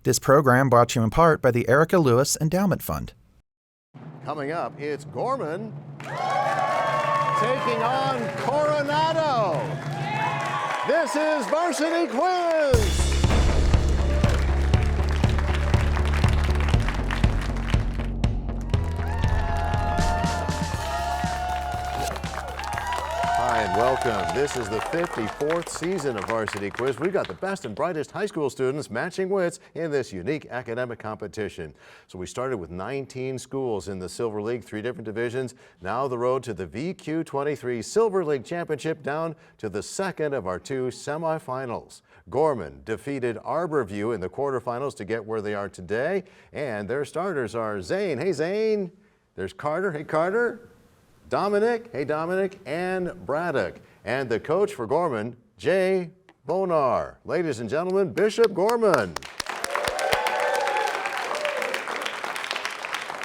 This program brought to you in part by the Erica Lewis Endowment Fund. Coming up, it's Gorman taking on Coronado. This is Varsity Quiz. Hi and welcome. This is the 54th season of Varsity Quiz. We've got the best and brightest high school students matching wits in this unique academic competition. So we started with 19 schools in the Silver League, 3 different divisions. Now the road to the VQ23 Silver League Championship, down to the second of our 2 semifinals. Gorman defeated Arborview in the quarterfinals to get where they are today. And their starters are Zane. Hey, Zane. There's Carter. Hey, Carter. Dominic, hey Dominic, and Braddock. And the coach for Gorman, Jay Bonar. Ladies and gentlemen, Bishop Gorman.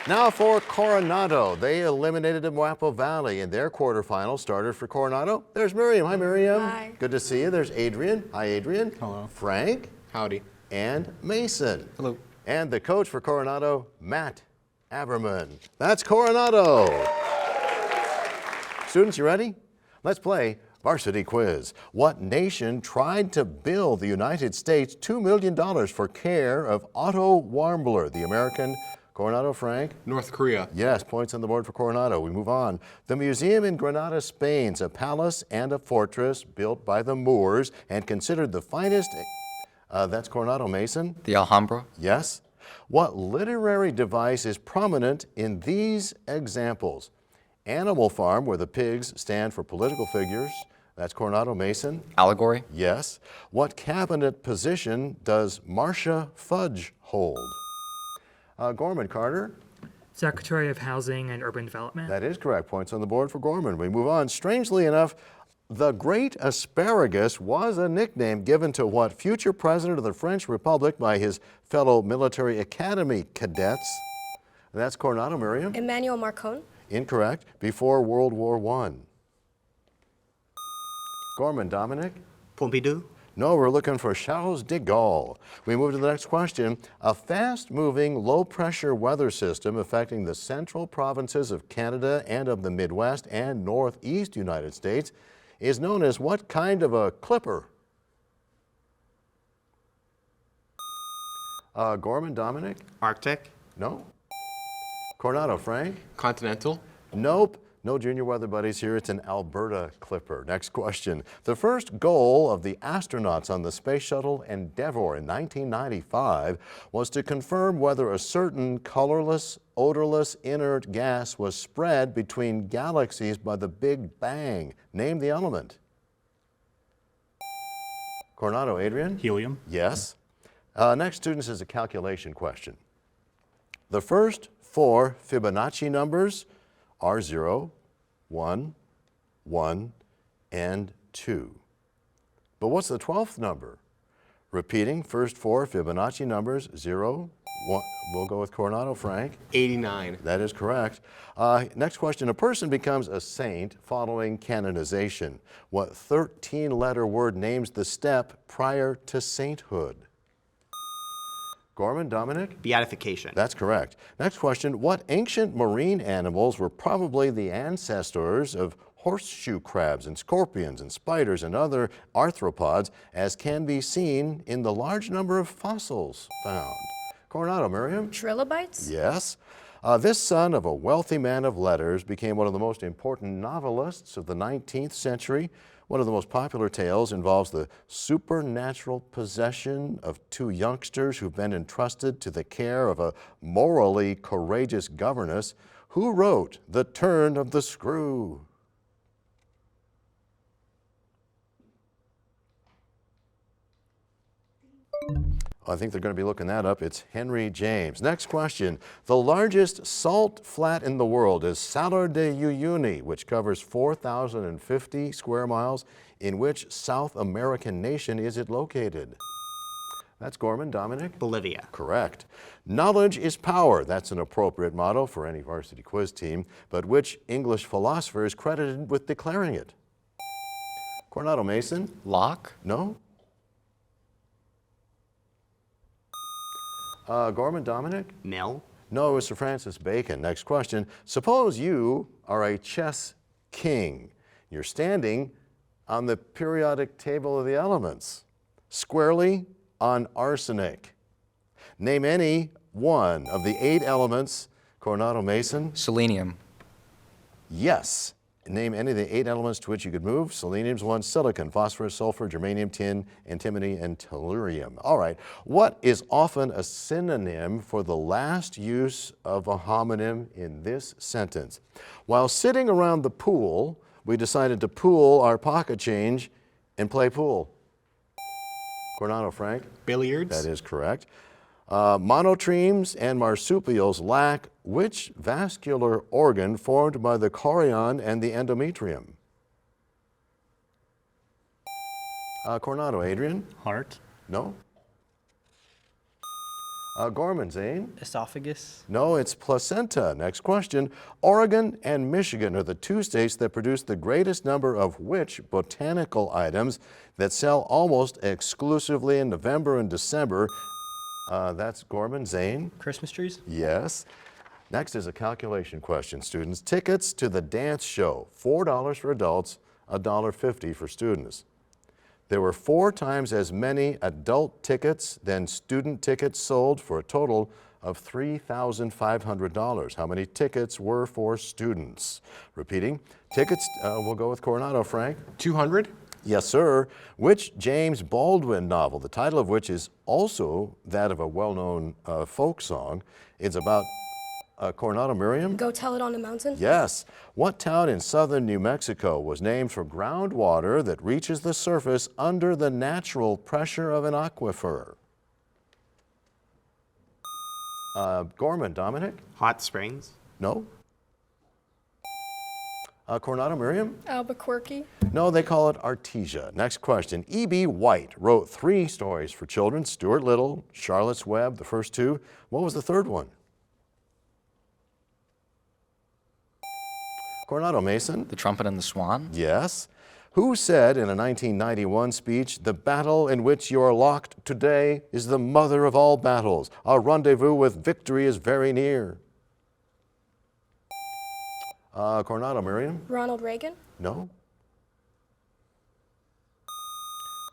Now for Coronado. They eliminated Mwappo Valley in their quarterfinal. Starter for Coronado, there's Miriam. Hi Miriam. Hi. Good to see you. There's Adrian. Hi Adrian. Hello. Frank. Howdy. And Mason. Hello. And the coach for Coronado, Matt Aberman. That's Coronado. Students, you ready? Let's play Varsity Quiz. What nation tried to bill the United States $2 million for care of Otto Warmblr, the American? Coronado, Frank? North Korea. Yes, points on the board for Coronado. We move on. The museum in Granada, Spain, is a palace and a fortress built by the Moors and considered the finest. That's Coronado. Mason? The Alhambra. Yes. What literary device is prominent in these examples? Animal Farm, where the pigs stand for political figures. That's Coronado. Mason? Allegory. Yes. What cabinet position does Marcia Fudge hold? Gorman. Carter? Secretary of Housing and Urban Development. That is correct. Points on the board for Gorman. We move on. Strangely enough, the Great Asparagus was a nickname given to what future president of the French Republic by his fellow military academy cadets? That's Coronado. Miriam? Emmanuel Macron. Incorrect. Before World War I. Gorman. Dominic? Pompidou. No, we're looking for Charles de Gaulle. We move to the next question. A fast-moving, low-pressure weather system affecting the central provinces of Canada and of the Midwest and Northeast United States is known as what kind of a clipper? Gorman. Dominic? Arctic. No. Coronado. Frank? Continental. Nope. No junior weather buddies here. It's an Alberta clipper. Next question. The first goal of the astronauts on the Space Shuttle Endeavour in 1995 was to confirm whether a certain colorless, odorless, inert gas was spread between galaxies by the Big Bang. Name the element. Coronado. Adrian? Helium. Yes. Next, students, is a calculation question. The first 4 Fibonacci numbers are 0, 1, 1, and 2. But what's the 12th number? Repeating, first 4 Fibonacci numbers, 0, 1. We'll go with Coronado. Frank? 89. That is correct. Next question. A person becomes a saint following canonization. What 13-letter word names the step prior to sainthood? Gorman. Dominic? Beatification. That's correct. Next question. What ancient marine animals were probably the ancestors of horseshoe crabs and scorpions and spiders and other arthropods, as can be seen in the large number of fossils found? Coronado. Miriam? Trilobites. Yes. This son of a wealthy man of letters became one of the most important novelists of the 19th century. One of the most popular tales involves the supernatural possession of 2 youngsters who've been entrusted to the care of a morally courageous governess. Who wrote The Turn of the Screw? I think they're going to be looking that up. It's Henry James. Next question. The largest salt flat in the world is Salar de Uyuni, which covers 4,050 square miles. In which South American nation is it located? That's Gorman. Dominic? Bolivia. Correct. Knowledge is power. That's an appropriate motto for any varsity quiz team. But which English philosopher is credited with declaring it? Coronado. Mason? Locke. No? Gorman, Dominic? Mel. No, it was Sir Francis Bacon. Next question. Suppose you are a chess king. You're standing on the periodic table of the elements, squarely on arsenic. Name any one of the 8 elements. Coronado Mason? Selenium. Yes. Name any of the 8 elements to which you could move. Selenium's 1, silicon, phosphorus, sulfur, germanium, tin, antimony, and tellurium. All right. What is often a synonym for the last use of a homonym in this sentence? While sitting around the pool, we decided to pool our pocket change and play pool. Coronado, Frank? Billiards. That is correct. Monotremes and marsupials lack which vascular organ formed by the chorion and the endometrium? Coronado, Adrian? Heart. No? Gorman, Zane? Esophagus. No, it's placenta. Next question. Oregon and Michigan are the 2 states that produce the greatest number of which botanical items that sell almost exclusively in November and December? That's Gorman. Zane? Christmas trees. Yes. Next is a calculation question, students. Tickets to the dance show, $4 for adults, $1.50 for students. There were 4 times as many adult tickets than student tickets sold for a total of $3,500. How many tickets were for students? Repeating, tickets, we'll go with Coronado, Frank. 200. Yes, sir. Which James Baldwin novel, the title of which is also that of a well-known folk song, it's about Coronado, Miriam? Go Tell It on the Mountain? Yes. What town in southern New Mexico was named for groundwater that reaches the surface under the natural pressure of an aquifer? Gorman, Dominic? Hot Springs. No? Coronado, Miriam? Albuquerque? No, they call it Artesia. Next question. E.B. White wrote 3 stories for children, Stuart Little, Charlotte's Web, the first 2. What was the third one? Coronado, Mason? The Trumpet and the Swan. Yes. Who said in a 1991 speech, "The battle in which you are locked today is the mother of all battles. Our rendezvous with victory is very near"? Coronado, Miriam? Ronald Reagan? No.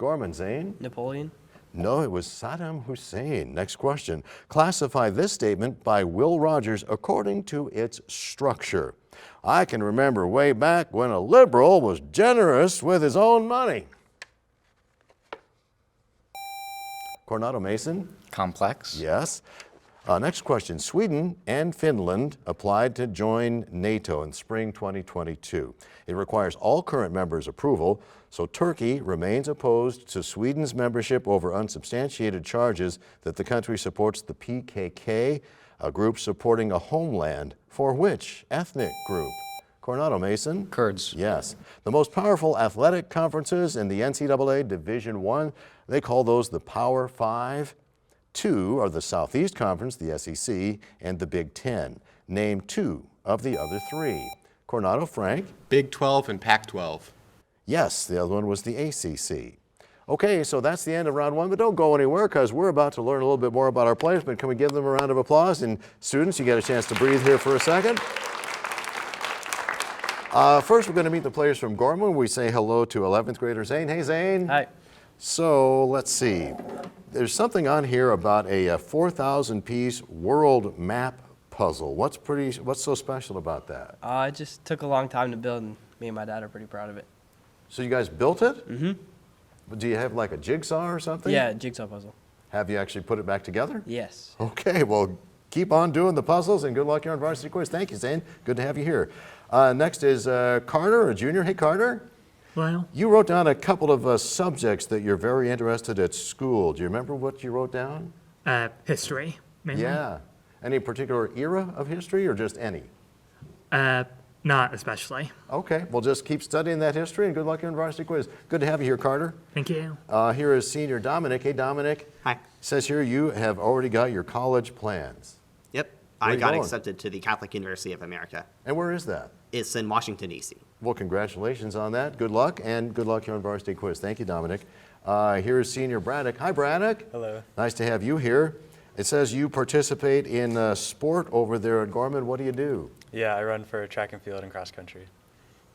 Gorman, Zane? Napoleon. No, it was Saddam Hussein. Next question. Classify this statement by Will Rogers according to its structure. I can remember way back when a liberal was generous with his own money. Coronado, Mason? Complex. Yes. Next question. Sweden and Finland applied to join NATO in spring 2022. It requires all current members' approval, so Turkey remains opposed to Sweden's membership over unsubstantiated charges that the country supports the PKK, a group supporting a homeland for which ethnic group? Coronado, Mason? Kurds. Yes. The most powerful athletic conferences in the NCAA Division I, they call those the Power Five. 2 are the Southeast Conference, the SEC, and the Big Ten. Name 2 of the other 3. Coronado, Frank? Big 12 and Pac 12. Yes, the other one was the ACC. Okay, so that's the end of round 1, but don't go anywhere because we're about to learn a little bit more about our players, but can we give them a round of applause? And students, you get a chance to breathe here for a second. First, we're going to meet the players from Gorman. We say hello to 11th grader Zane. Hey, Zane. Hi. So let's see. There's something on here about a 4,000-piece world map puzzle. What's so special about that? It just took a long time to build, and me and my dad are pretty proud of it. So you guys built it? Mm-hmm. Do you have like a jigsaw or something? Yeah, jigsaw puzzle. Have you actually put it back together? Yes. Okay, well, keep on doing the puzzles and good luck here on Varsity Quiz. Thank you, Zane. Good to have you here. Next is Carter, a junior. Hey, Carter. Well, You wrote down a couple of subjects that you're very interested at school. Do you remember what you wrote down? history, mainly. Yeah. Any particular era of history or just any? Not especially. Okay, well, just keep studying that history and good luck here in Varsity Quiz. Good to have you here, Carter. Thank you. Here is senior Dominic. Hey, Dominic. Hi. Says here you have already got your college plans. Yep. Where I you got going? accepted to the Catholic University of America. And where is that? It's in Washington, D.C. Well, congratulations on that. Good luck, and good luck here on Varsity Quiz. Thank you, Dominic. Here is senior Braddock. Hi, Braddock. Hello. Nice to have you here. It says you participate in sport over there at Gorman. What do you do? Yeah, I run for track and field and cross country.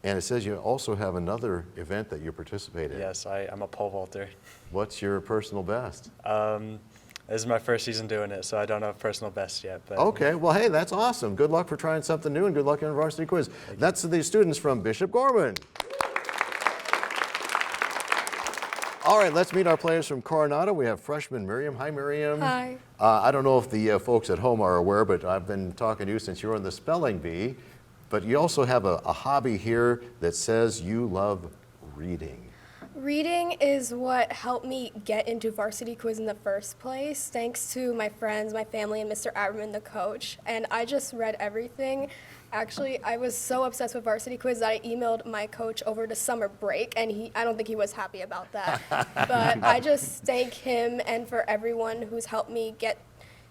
And it says you also have another event that you participate in. Yes, I'm a pole vaulter. What's your personal best? This is my first season doing it, so I don't have personal best yet. But Okay, well, hey, that's awesome. Good luck for trying something new, and good luck in Varsity Quiz. That's the students from Bishop Gorman. All right, let's meet our players from Coronado. We have freshman Miriam. Hi, Miriam. Hi. I don't know if the folks at home are aware, but I've been talking to you since you were in the spelling bee. But you also have a hobby here that says you love reading. Reading is what helped me get into Varsity Quiz in the first place, thanks to my friends, my family, and Mr. Aberman, the coach. And I just read everything. Actually, I was so obsessed with Varsity Quiz that I emailed my coach over to summer break, and I don't think he was happy about that. But I just thank him and for everyone who's helped me get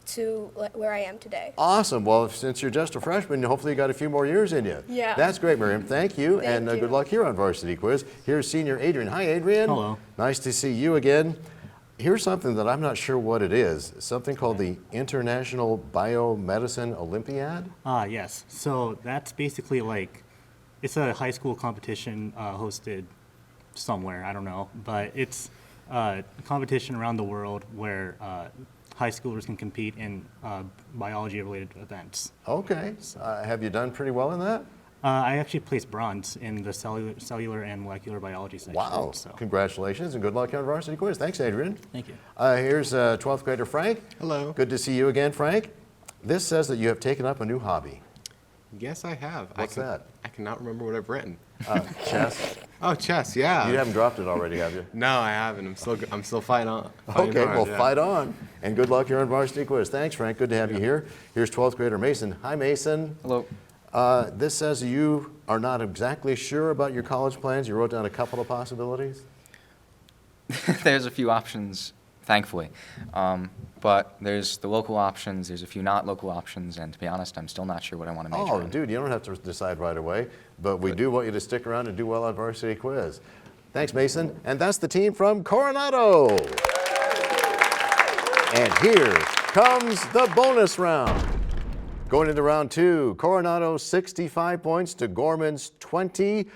to where I am today. Awesome. Well, since you're just a freshman, hopefully you got a few more years in you. Yeah. That's great, Miriam. Thank you, and Thank you. good luck here on Varsity Quiz. Here's senior Adrian. Hi, Adrian. Hello. Nice to see you again. Here's something that I'm not sure what it is. Something called the International Biomedicine Olympiad? Yes. So that's basically like, it's a high school competition hosted somewhere, I don't know, but it's a competition around the world where high schoolers can compete in biology-related events. Okay. Have you done pretty well in that? I actually placed bronze in the cellular and molecular biology section. Wow. So. Congratulations and good luck on Varsity Quiz. Thanks, Adrian. Thank you. Here's 12th grader Frank. Hello. Good to see you again, Frank. This says that you have taken up a new hobby. Yes, I have. What's that? I cannot remember what I've written. Chess. Oh, chess. Yeah. You haven't dropped it already, have you? No, I haven't. I'm still fighting on. Okay, well, fight on. And good luck here on Varsity Quiz. Thanks, Frank. Good to have you here. Here's 12th grader Mason. Hi, Mason. Hello. This says you are not exactly sure about your college plans. You wrote down a couple of possibilities. There's a few options, thankfully. But there's the local options, there's a few not local options, and to be honest, I'm still not sure what I want to major Oh, in. dude, you don't have to decide right away, but we do want you to stick around and do well on Varsity Quiz. Thanks, Mason. And that's the team from Coronado. And here comes the bonus round. Going into round two, Coronado 65 points to Gorman's 20.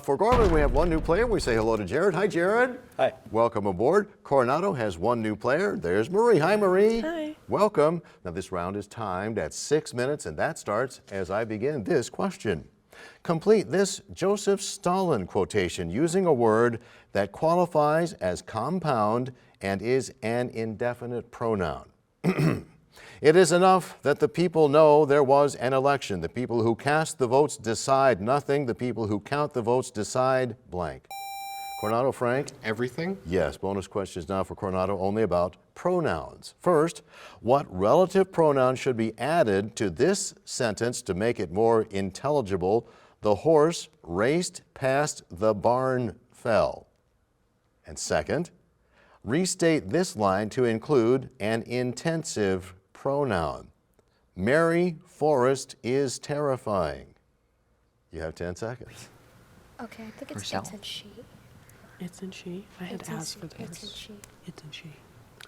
For Gorman, we have one new player. We say hello to Jared. Hi, Jared. Hi. Welcome aboard. Coronado has one new player. There's Marie. Hi, Marie. Hi. Welcome. Now, this round is timed at 6 minutes, and that starts as I begin this question. Complete this Joseph Stalin quotation using a word that qualifies as compound and is an indefinite pronoun. It is enough that the people know there was an election. The people who cast the votes decide nothing. The people who count the votes decide blank. Coronado, Frank? Everything? Yes, bonus questions now for Coronado, only about pronouns. First, what relative pronoun should be added to this sentence to make it more intelligible? The horse raced past the barn fell. And second, restate this line to include an intensive pronoun. Mary Forrest is terrifying. You have 10 seconds. Okay, I think it's Herself. it's and she. It's in she. I had It's in asked she. for this. It's in she. It's in she.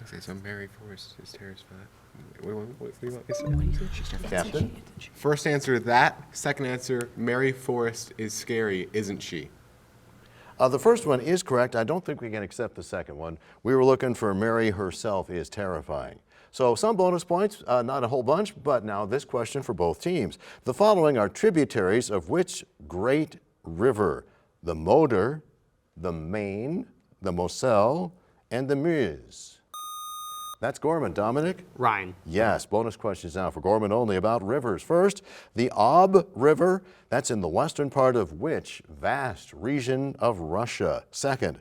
Okay, so Mary Forrest is terrified. What do you want me to What say? do you think? Captain? It's in she. First answer, that. Second answer, Mary Forrest is scary, isn't she? The first one is correct. I don't think we can accept the second one. We were looking for Mary herself is terrifying. So some bonus points, not a whole bunch, but now this question for both teams. The following are tributaries of which great river? The Moder, the Main, the Moselle, and the Meuse. That's Gorman. Dominic? Rhine. Yes, bonus questions now for Gorman only about rivers. First, the Ob River, that's in the western part of which vast region of Russia? Second,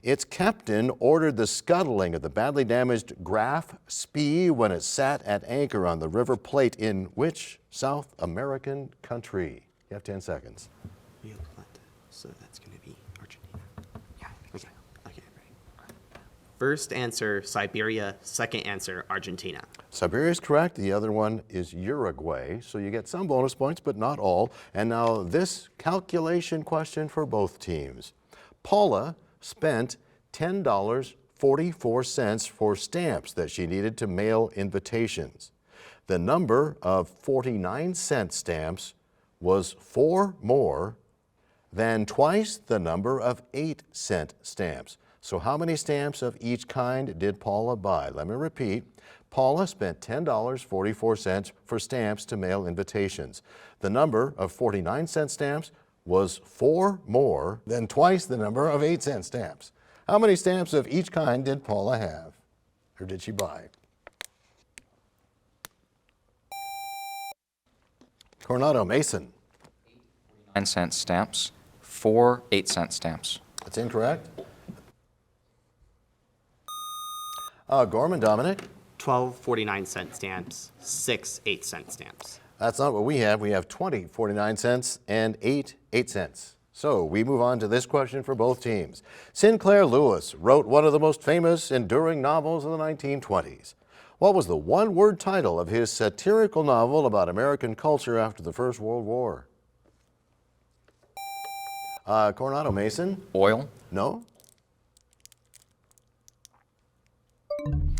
its captain ordered the scuttling of the badly damaged Graf Spee when it sat at anchor on the River Plate in which South American country? You have 10 seconds. So that's going to be Argentina. Yeah. Okay. Okay. Right. First answer, Siberia. Second answer, Argentina. Siberia is correct. The other one is Uruguay. So you get some bonus points, but not all. And now this calculation question for both teams. Paula spent $10 44 cents for stamps that she needed to mail invitations. The number of 49-cent stamps was 4 more than twice the number of 8-cent stamps. So how many stamps of each kind did Paula buy? Let me repeat. Paula spent $10.44 for stamps to mail invitations. The number of 49-cent stamps was 4 more than twice the number of 8-cent stamps. How many stamps of each kind did Paula have, or did she buy? Coronado, Mason. 9-cent stamps, 4 8-cent stamps. That's incorrect. Gorman, Dominic. 12 49-cent stamps, 6 8-cent stamps. That's not what we have. We have 20 49-cents and 8 8-cents. So we move on to this question for both teams. Sinclair Lewis wrote one of the most famous, enduring novels of the 1920s. What was the one-word title of his satirical novel about American culture after the First World War? Coronado, Mason? Oil. No?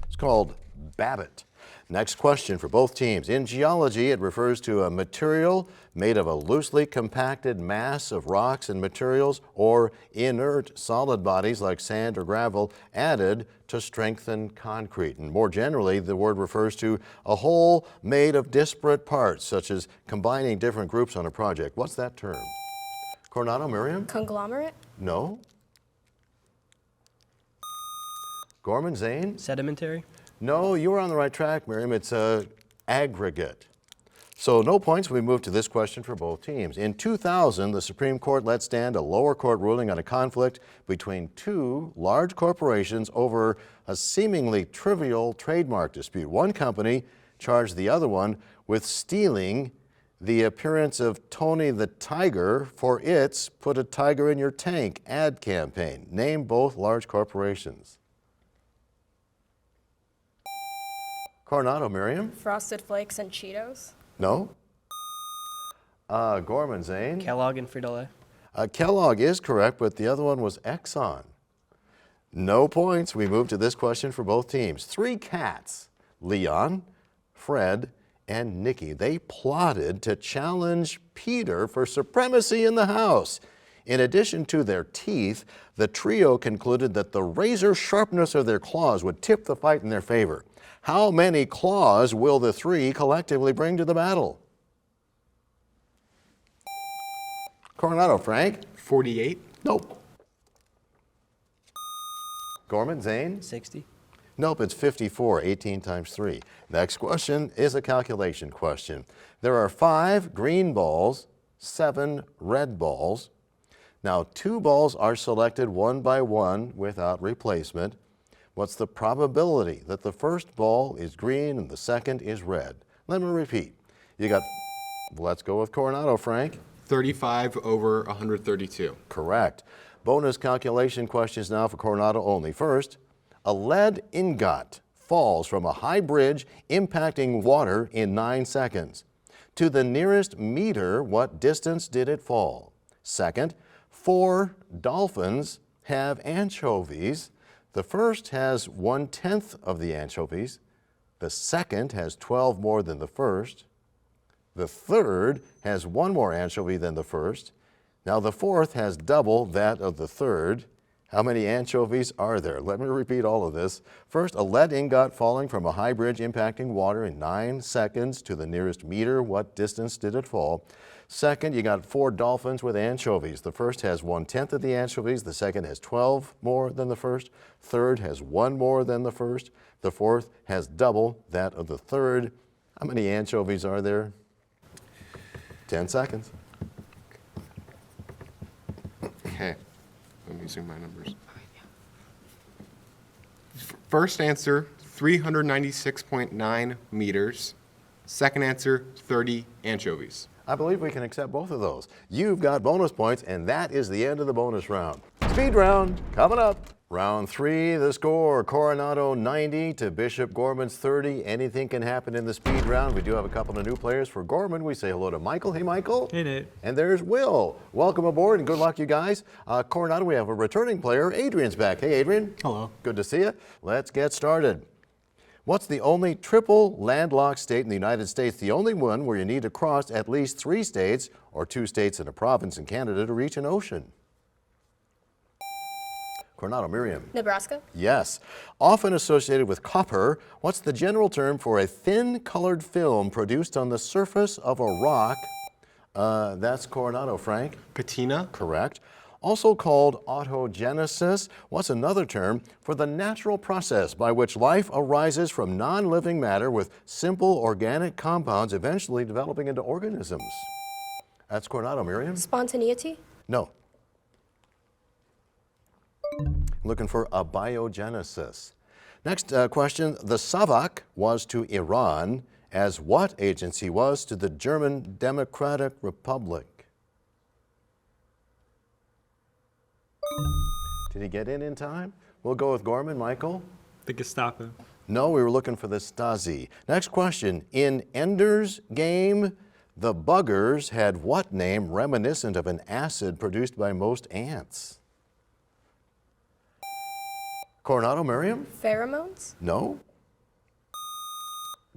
It's called Babbitt. Next question for both teams. In geology, it refers to a material made of a loosely compacted mass of rocks and materials or inert solid bodies like sand or gravel added to strengthen concrete. And more generally, the word refers to a whole made of disparate parts, such as combining different groups on a project. What's that term? Coronado, Miriam? Conglomerate? No. Gorman, Zane? Sedimentary? No, you were on the right track, Miriam. It's aggregate. So no points. We move to this question for both teams. In 2000, the Supreme Court let stand a lower court ruling on a conflict between two large corporations over a seemingly trivial trademark dispute. One company charged the other one with stealing the appearance of Tony the Tiger for its Put a Tiger in Your Tank ad campaign. Name both large corporations. Coronado, Miriam? Frosted Flakes and Cheetos? No. Gorman, Zane? Kellogg and Frito-Lay? Kellogg is correct, but the other one was Exxon. No points. We move to this question for both teams. 3 cats, Leon, Fred, and Nikki, they plotted to challenge Peter for supremacy in the house. In addition to their teeth, the trio concluded that the razor sharpness of their claws would tip the fight in their favor. How many claws will the 3 collectively bring to the battle? Coronado, Frank? 48. Nope. Gorman, Zane? 60? Nope, it's 54, 18 times 3. Next question is a calculation question. There are 5 green balls, 7 red balls. Now, 2 balls are selected one by one without replacement. What's the probability that the first ball is green and the second is red? Let me repeat. Let's go with Coronado, Frank. 35 over 132. Correct. Bonus calculation questions now for Coronado only. First, a lead ingot falls from a high bridge impacting water in 9 seconds. To the nearest meter, what distance did it fall? Second, 4 dolphins have anchovies. The first has 1/10 of the anchovies. The second has 12 more than the first. The third has 1 more anchovy than the first. Now the fourth has double that of the third. How many anchovies are there? Let me repeat all of this. First, a lead ingot falling from a high bridge impacting water in 9 seconds to the nearest meter. What distance did it fall? Second, you got 4 dolphins with anchovies. The first has 1/10 of the anchovies. The second has 12 more than the first. Third has 1 more than the first. The fourth has double that of the third. How many anchovies are there? 10 seconds. Okay, I'm using my numbers. First answer, 396.9 meters. Second answer, 30 anchovies. I believe we can accept both of those. You've got bonus points, and that is the end of the bonus round. Speed round coming up. Round 3, the score, Coronado 90 to Bishop Gorman's 30. Anything can happen in the speed round. We do have a couple of new players for Gorman. We say hello to Michael. Hey, Michael. Hey, Nate. And there's Will. Welcome aboard and good luck, you guys. Coronado, we have a returning player. Adrian's back. Hey, Adrian. Hello. Good to see you. Let's get started. What's the only triple landlocked state in the United States? The only one where you need to cross at least 3 states or 2 states and a province in Canada to reach an ocean. Coronado, Miriam. Nebraska. Yes. Often associated with copper, what's the general term for a thin colored film produced on the surface of a rock? That's Coronado, Frank. Patina. Correct. Also called autogenesis, what's another term for the natural process by which life arises from non-living matter with simple organic compounds eventually developing into organisms? That's Coronado, Miriam. Spontaneity. No. Looking for abiogenesis. Next question. The SAVAK was to Iran as what agency was to the German Democratic Republic? Did he get in time? We'll go with Gorman. Michael? The Gestapo. No, we were looking for the Stasi. Next question. In Ender's Game, the buggers had what name reminiscent of an acid produced by most ants? Coronado, Miriam? Pheromones. No.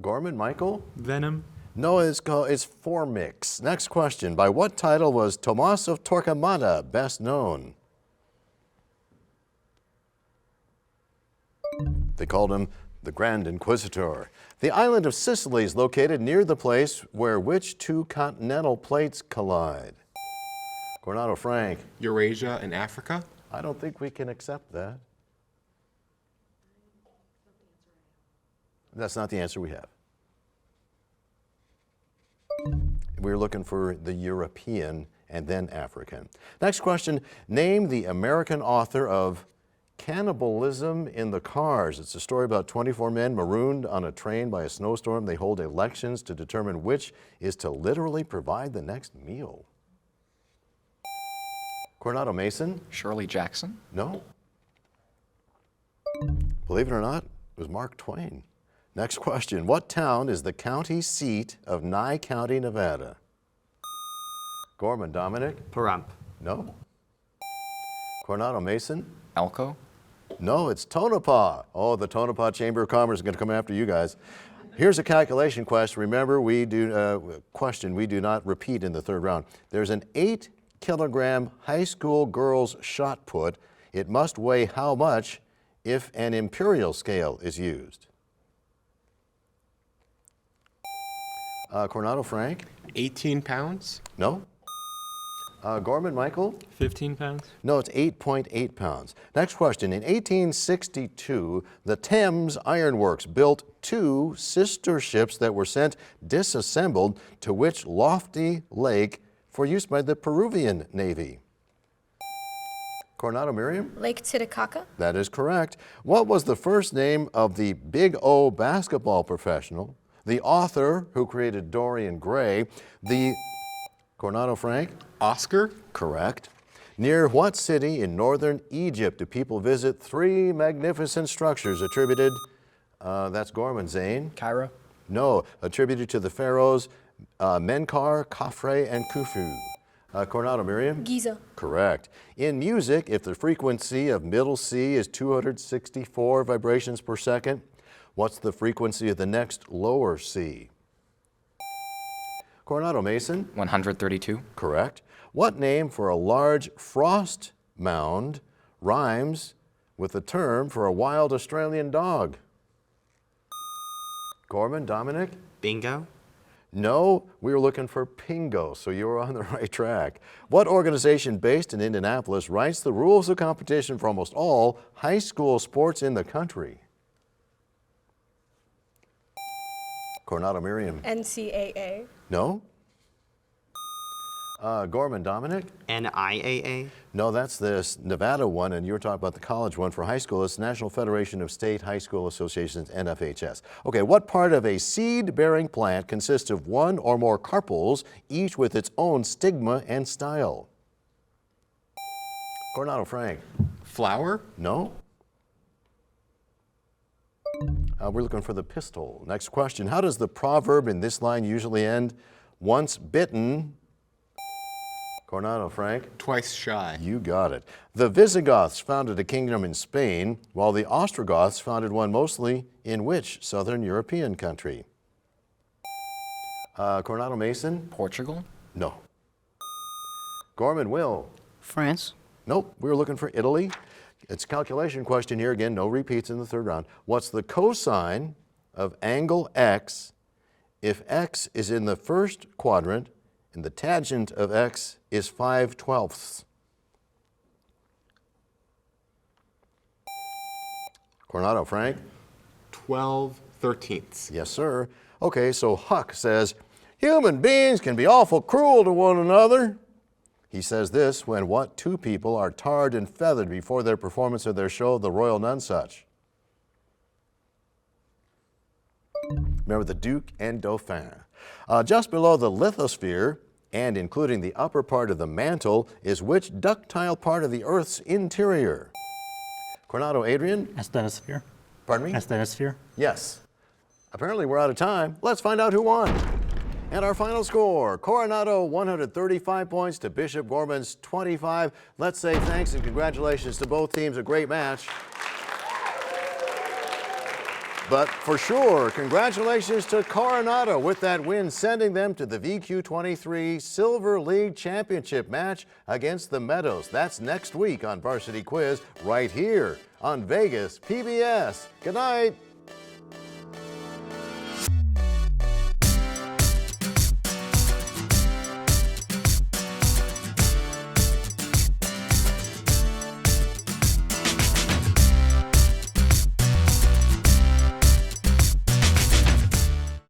Gorman, Michael? Venom. No, it's Formix. Next question. By what title was Tomas of Torquemada best known? They called him the Grand Inquisitor. The island of Sicily is located near the place where which 2 continental plates collide? Coronado, Frank? Eurasia and Africa. I don't think we can accept that. That's not the answer we have. We're looking for the European and then African. Next question. Name the American author of Cannibalism in the Cars. It's a story about 24 men marooned on a train by a snowstorm. They hold elections to determine which is to literally provide the next meal. Coronado, Mason? Shirley Jackson. No. Believe it or not, it was Mark Twain. Next question. What town is the county seat of Nye County, Nevada? Gorman, Dominic? Pahrump. No. Coronado, Mason? Elko. No, it's Tonopah. Oh, the Tonopah Chamber of Commerce is going to come after you guys. Here's a calculation question. Remember, we do not repeat in the 3rd round. There's an 8-kilogram high school girl's shot put. It must weigh how much if an imperial scale is used? Coronado, Frank? 18 pounds. No. Gorman, Michael? 15 pounds. No, it's 8.8 pounds. Next question. In 1862, the Thames Iron Works built 2 sister ships that were sent disassembled to which lofty lake for use by the Peruvian Navy? Coronado, Miriam? Lake Titicaca. That is correct. What was the first name of the Big O basketball professional, the author who created Dorian Gray, the Coronado, Frank? Oscar. Correct. Near what city in northern Egypt do people visit 3 magnificent structures attributed, that's Gorman, Zane? Cairo. No, attributed to the pharaohs Menkar, Khafre, and Khufu. Coronado, Miriam? Giza. Correct. In music, if the frequency of middle C is 264 vibrations per second, what's the frequency of the next lower C? Coronado, Mason? 132. Correct. What name for a large frost mound rhymes with the term for a wild Australian dog? Gorman, Dominic? Bingo. No, we were looking for Pingo, so you were on the right track. What organization based in Indianapolis writes the rules of competition for almost all high school sports in the country? Coronado, Miriam? NCAA. No? Gorman, Dominic? NIAA. No, that's this Nevada one, and you were talking about the college one. For high school, it's National Federation of State High School Associations, NFHS. Okay, what part of a seed-bearing plant consists of 1 or more carpels, each with its own stigma and style? Coronado Frank. Flower? No. We're looking for the pistol. Next question. How does the proverb in this line usually end? Once bitten. Coronado Frank. Twice shy. You got it. The Visigoths founded a kingdom in Spain, while the Ostrogoths founded one mostly in which southern European country? Coronado Mason? Portugal? No. Gorman Will? France. Nope, we were looking for Italy. It's a calculation question here. Again, no repeats in the third round. What's the cosine of angle x if x is in the first quadrant and the tangent of x is 5/12? Coronado Frank? 12/13. Yes, sir. Okay, so Huck says, human beings can be awful cruel to one another. He says this when what two people are tarred and feathered before their performance of their show, The Royal Nonsuch? Remember the Duke and Dauphin. Just below the lithosphere, and including the upper part of the mantle, is which ductile part of the Earth's interior? Coronado Adrian? Asthenosphere. Pardon me? Asthenosphere. Yes. Apparently we're out of time. Let's find out who won. And our final score, Coronado 135 points to Bishop Gorman's 25. Let's say thanks and congratulations to both teams. A great match. But for sure, congratulations to Coronado with that win, sending them to the VQ23 Silver League Championship match against the Meadows. That's next week on Varsity Quiz, right here on Vegas PBS. Good night.